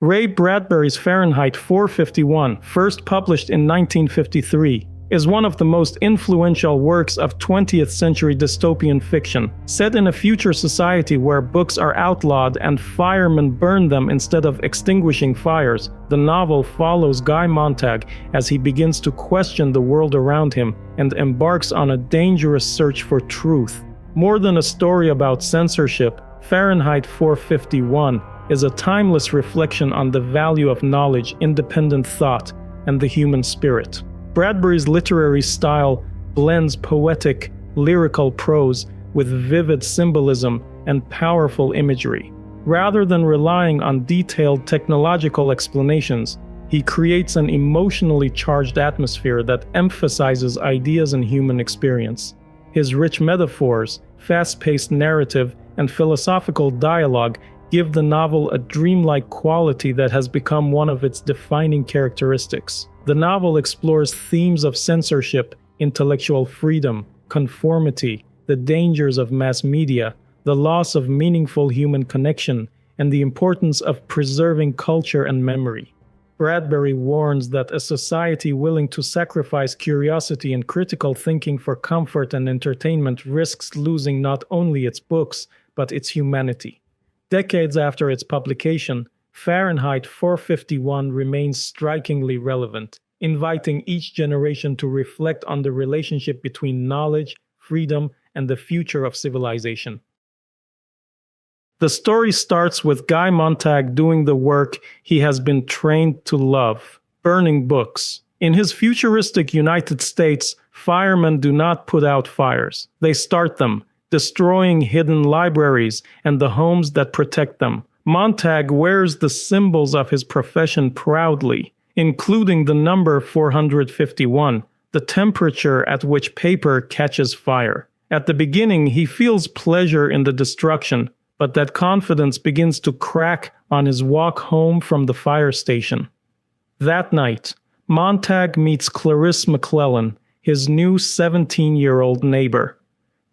Ray Bradbury's Fahrenheit 451, first published in 1953, is one of the most influential works of 20th-century dystopian fiction. Set in a future society where books are outlawed and firemen burn them instead of extinguishing fires, the novel follows Guy Montag as he begins to question the world around him and embarks on a dangerous search for truth. More than a story about censorship, Fahrenheit 451 is a timeless reflection on the value of knowledge, independent thought, and the human spirit. Bradbury's literary style blends poetic, lyrical prose with vivid symbolism and powerful imagery. Rather than relying on detailed technological explanations, he creates an emotionally charged atmosphere that emphasizes ideas and human experience. His rich metaphors, fast-paced narrative, and philosophical dialogue give the novel a dreamlike quality that has become one of its defining characteristics. The novel explores themes of censorship, intellectual freedom, conformity, the dangers of mass media, the loss of meaningful human connection, and the importance of preserving culture and memory. Bradbury warns that a society willing to sacrifice curiosity and critical thinking for comfort and entertainment risks losing not only its books, but its humanity. Decades after its publication, Fahrenheit 451 remains strikingly relevant, inviting each generation to reflect on the relationship between knowledge, freedom, and the future of civilization. The story starts with Guy Montag doing the work he has been trained to love, burning books. In his futuristic United States, firemen do not put out fires. They start them, destroying hidden libraries and the homes that protect them. Montag wears the symbols of his profession proudly, including the number 451, the temperature at which paper catches fire. At the beginning, he feels pleasure in the destruction, but that confidence begins to crack on his walk home from the fire station. That night, Montag meets Clarisse McClellan, his new 17-year-old neighbor.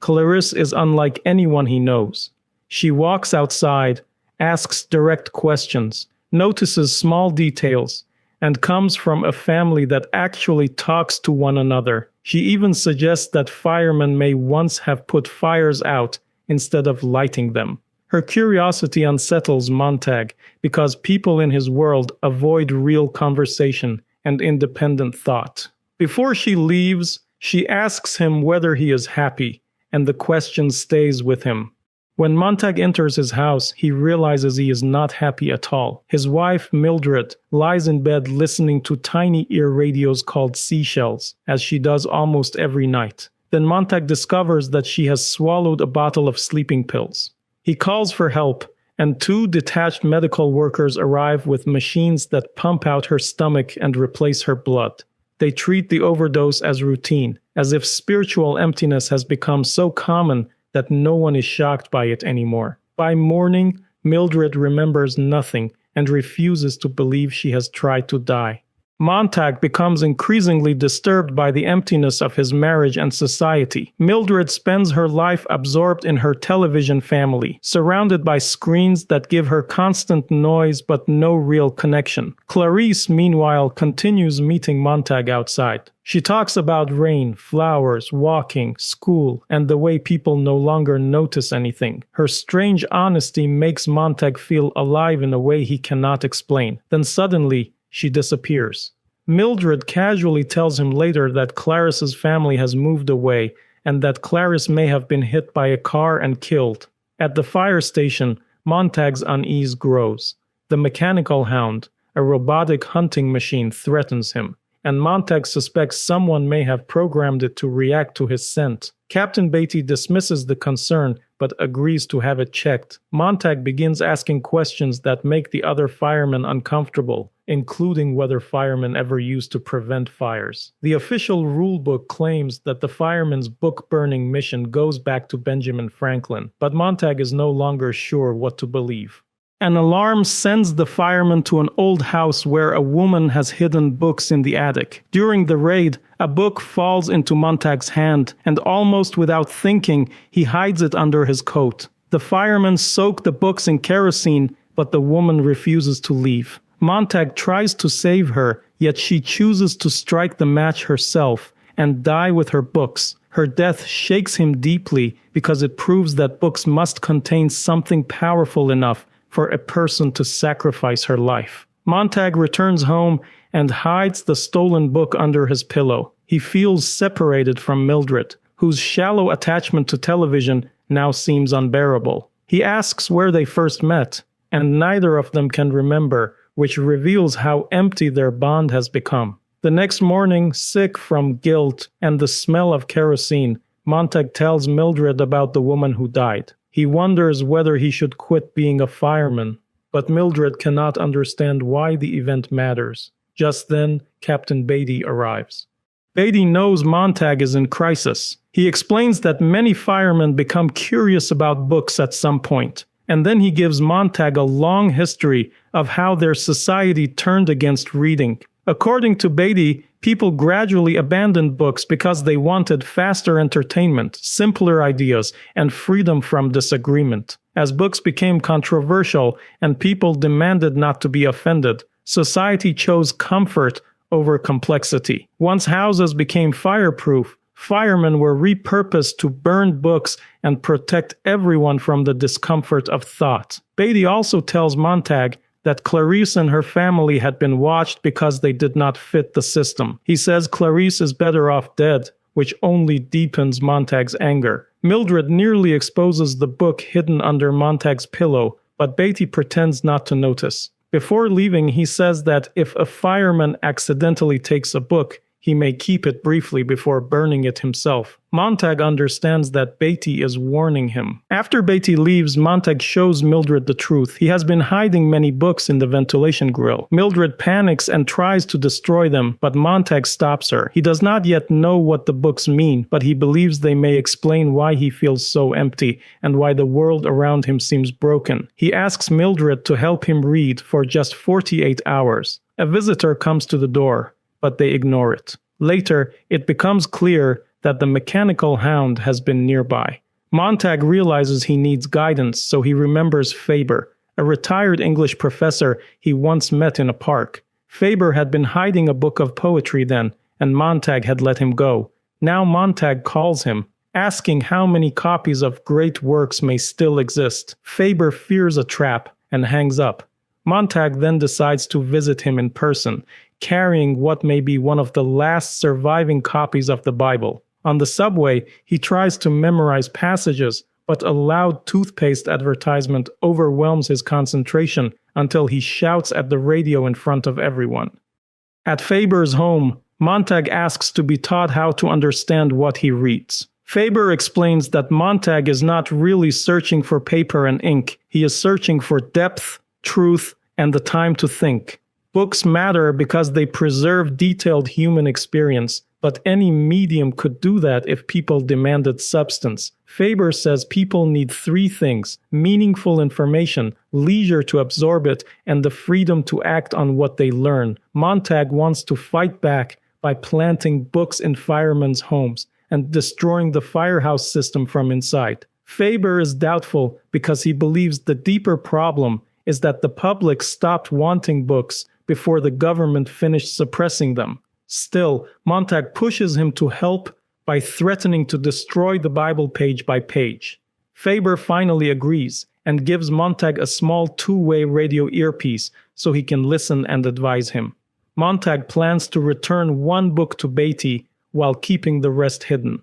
Clarisse is unlike anyone he knows. She walks outside, asks direct questions, notices small details, and comes from a family that actually talks to one another. She even suggests that firemen may once have put fires out instead of lighting them. Her curiosity unsettles Montag because people in his world avoid real conversation and independent thought. Before she leaves, she asks him whether he is happy, and the question stays with him. When Montag enters his house, he realizes he is not happy at all. His wife, Mildred, lies in bed listening to tiny ear radios called seashells, as she does almost every night. Then Montag discovers that she has swallowed a bottle of sleeping pills. He calls for help, and 2 detached medical workers arrive with machines that pump out her stomach and replace her blood. They treat the overdose as routine, as if spiritual emptiness has become so common that no one is shocked by it anymore. By morning, Mildred remembers nothing and refuses to believe she has tried to die. Montag becomes increasingly disturbed by the emptiness of his marriage and society. Mildred spends her life absorbed in her television family, surrounded by screens that give her constant noise but no real connection. Clarisse, meanwhile, continues meeting Montag outside. She talks about rain, flowers, walking, school, and the way people no longer notice anything. Her strange honesty makes Montag feel alive in a way he cannot explain. Then suddenly, she disappears. Mildred casually tells him later that Clarisse's family has moved away and that Clarisse may have been hit by a car and killed. At the fire station, Montag's unease grows. The mechanical hound, a robotic hunting machine, threatens him, and Montag suspects someone may have programmed it to react to his scent. Captain Beatty dismisses the concern but agrees to have it checked. Montag begins asking questions that make the other firemen uncomfortable, including whether firemen ever used to prevent fires. The official rulebook claims that the firemen's book-burning mission goes back to Benjamin Franklin, but Montag is no longer sure what to believe. An alarm sends the firemen to an old house where a woman has hidden books in the attic. During the raid, a book falls into Montag's hand, and almost without thinking, he hides it under his coat. The firemen soak the books in kerosene, but the woman refuses to leave. Montag tries to save her, yet she chooses to strike the match herself and die with her books. Her death shakes him deeply because it proves that books must contain something powerful enough for a person to sacrifice her life. Montag returns home and hides the stolen book under his pillow. He feels separated from Mildred, whose shallow attachment to television now seems unbearable. He asks where they first met, and neither of them can remember, which reveals how empty their bond has become. The next morning, sick from guilt and the smell of kerosene, Montag tells Mildred about the woman who died. He wonders whether he should quit being a fireman, but Mildred cannot understand why the event matters. Just then, Captain Beatty arrives. Beatty knows Montag is in crisis. He explains that many firemen become curious about books at some point, and then he gives Montag a long history of how their society turned against reading. According to Beatty, people gradually abandoned books because they wanted faster entertainment, simpler ideas, and freedom from disagreement. As books became controversial and people demanded not to be offended, society chose comfort over complexity. Once houses became fireproof, firemen were repurposed to burn books and protect everyone from the discomfort of thought. Beatty also tells Montag that Clarice and her family had been watched because they did not fit the system. He says Clarice is better off dead, which only deepens Montag's anger. Mildred nearly exposes the book hidden under Montag's pillow, but Beatty pretends not to notice. Before leaving, he says that if a fireman accidentally takes a book, he may keep it briefly before burning it himself. Montag understands that Beatty is warning him. After Beatty leaves, Montag shows Mildred the truth. He has been hiding many books in the ventilation grill. Mildred panics and tries to destroy them, but Montag stops her. He does not yet know what the books mean, but he believes they may explain why he feels so empty and why the world around him seems broken. He asks Mildred to help him read for just 48 hours. A visitor comes to the door, but they ignore it. Later, it becomes clear that the mechanical hound has been nearby. Montag realizes he needs guidance, so he remembers Faber, a retired English professor he once met in a park. Faber had been hiding a book of poetry then, and Montag had let him go. Now Montag calls him, asking how many copies of great works may still exist. Faber fears a trap and hangs up. Montag then decides to visit him in person, carrying what may be one of the last surviving copies of the Bible. On the subway, he tries to memorize passages, but a loud toothpaste advertisement overwhelms his concentration until he shouts at the radio in front of everyone. At Faber's home, Montag asks to be taught how to understand what he reads. Faber explains that Montag is not really searching for paper and ink. He is searching for depth, truth, and the time to think. Books matter because they preserve detailed human experience, but any medium could do that if people demanded substance. Faber says people need three things: meaningful information, leisure to absorb it, and the freedom to act on what they learn. Montag wants to fight back by planting books in firemen's homes and destroying the firehouse system from inside. Faber is doubtful because he believes the deeper problem is that the public stopped wanting books before the government finished suppressing them. Still, Montag pushes him to help by threatening to destroy the Bible page by page. Faber finally agrees and gives Montag a small two-way radio earpiece so he can listen and advise him. Montag plans to return one book to Beatty while keeping the rest hidden.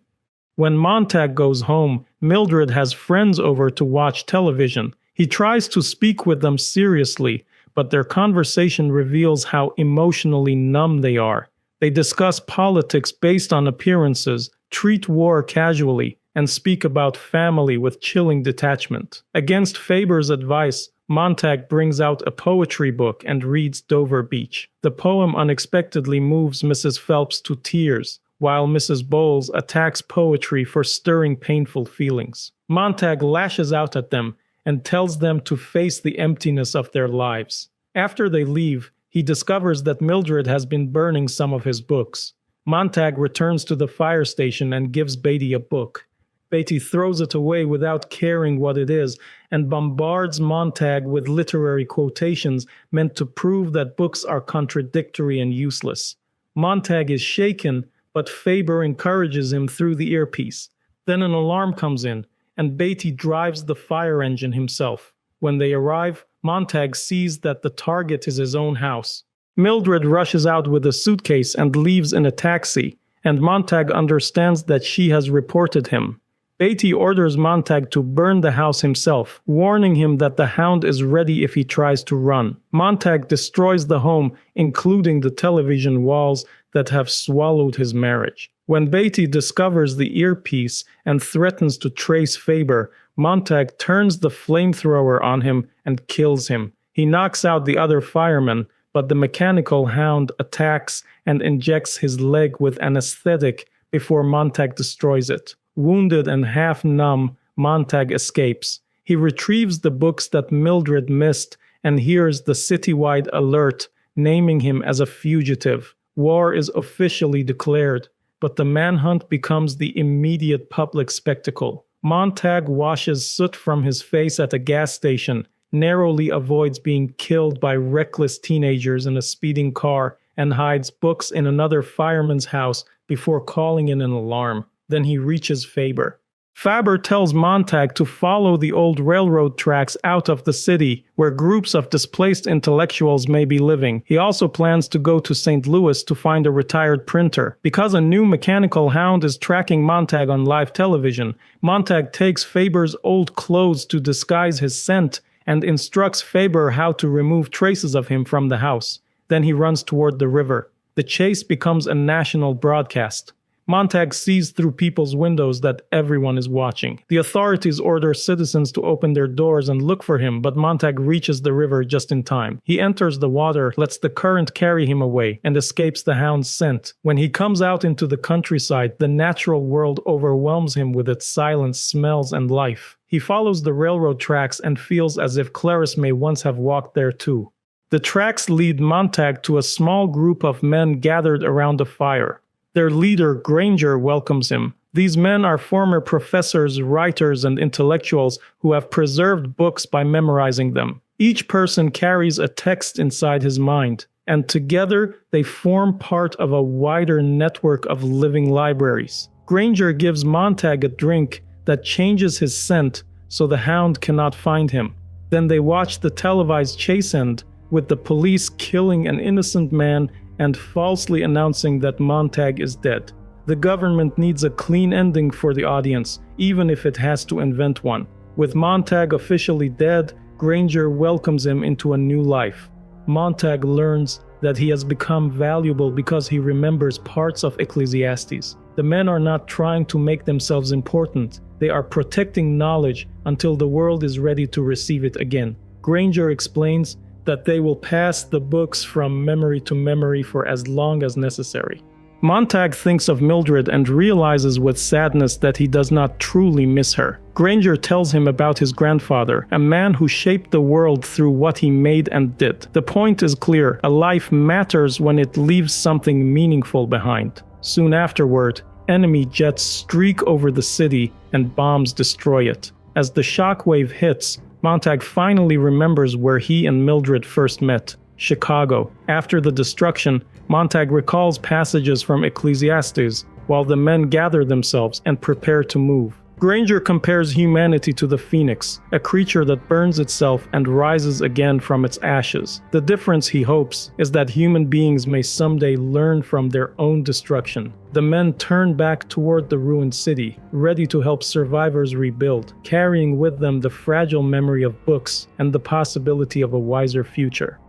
When Montag goes home, Mildred has friends over to watch television. He tries to speak with them seriously, but their conversation reveals how emotionally numb they are. They discuss politics based on appearances, treat war casually, and speak about family with chilling detachment. Against Faber's advice, Montag brings out a poetry book and reads Dover Beach. The poem unexpectedly moves Mrs. Phelps to tears, while Mrs. Bowles attacks poetry for stirring painful feelings. Montag lashes out at them and tells them to face the emptiness of their lives. After they leave, he discovers that Mildred has been burning some of his books. Montag returns to the fire station and gives Beatty a book. Beatty throws it away without caring what it is and bombards Montag with literary quotations meant to prove that books are contradictory and useless. Montag is shaken, but Faber encourages him through the earpiece. Then an alarm comes in, and Beatty drives the fire engine himself. When they arrive, Montag sees that the target is his own house. Mildred rushes out with a suitcase and leaves in a taxi, and Montag understands that she has reported him. Beatty orders Montag to burn the house himself, warning him that the hound is ready if he tries to run. Montag destroys the home, including the television walls that have swallowed his marriage. When Beatty discovers the earpiece and threatens to trace Faber, Montag turns the flamethrower on him and kills him. He knocks out the other firemen, but the mechanical hound attacks and injects his leg with anesthetic before Montag destroys it. Wounded and half-numb, Montag escapes. He retrieves the books that Mildred missed and hears the citywide alert naming him as a fugitive. War is officially declared, but the manhunt becomes the immediate public spectacle. Montag washes soot from his face at a gas station, narrowly avoids being killed by reckless teenagers in a speeding car, and hides books in another fireman's house before calling in an alarm. Then he reaches Faber. Faber tells Montag to follow the old railroad tracks out of the city, where groups of displaced intellectuals may be living. He also plans to go to St. Louis to find a retired printer. Because a new mechanical hound is tracking Montag on live television, Montag takes Faber's old clothes to disguise his scent and instructs Faber how to remove traces of him from the house. Then he runs toward the river. The chase becomes a national broadcast. Montag sees through people's windows that everyone is watching. The authorities order citizens to open their doors and look for him, but Montag reaches the river just in time. He enters the water, lets the current carry him away, and escapes the hound's scent. When he comes out into the countryside, the natural world overwhelms him with its silence, smells, and life. He follows the railroad tracks and feels as if Clarice may once have walked there too. The tracks lead Montag to a small group of men gathered around a fire. Their leader, Granger, welcomes him. These men are former professors, writers, and intellectuals who have preserved books by memorizing them. Each person carries a text inside his mind, and together they form part of a wider network of living libraries. Granger gives Montag a drink that changes his scent so the hound cannot find him. Then they watch the televised chase end, with the police killing an innocent man and falsely announcing that Montag is dead. The government needs a clean ending for the audience, even if it has to invent one. With Montag officially dead, Granger welcomes him into a new life. Montag learns that he has become valuable because he remembers parts of Ecclesiastes. The men are not trying to make themselves important. They are protecting knowledge until the world is ready to receive it again. Granger explains that they will pass the books from memory to memory for as long as necessary. Montag thinks of Mildred and realizes with sadness that he does not truly miss her. Granger tells him about his grandfather, a man who shaped the world through what he made and did. The point is clear: a life matters when it leaves something meaningful behind. Soon afterward, enemy jets streak over the city and bombs destroy it. As the shockwave hits, Montag finally remembers where he and Mildred first met: Chicago. After the destruction, Montag recalls passages from Ecclesiastes while the men gather themselves and prepare to move. Granger compares humanity to the phoenix, a creature that burns itself and rises again from its ashes. The difference, he hopes, is that human beings may someday learn from their own destruction. The men turn back toward the ruined city, ready to help survivors rebuild, carrying with them the fragile memory of books and the possibility of a wiser future.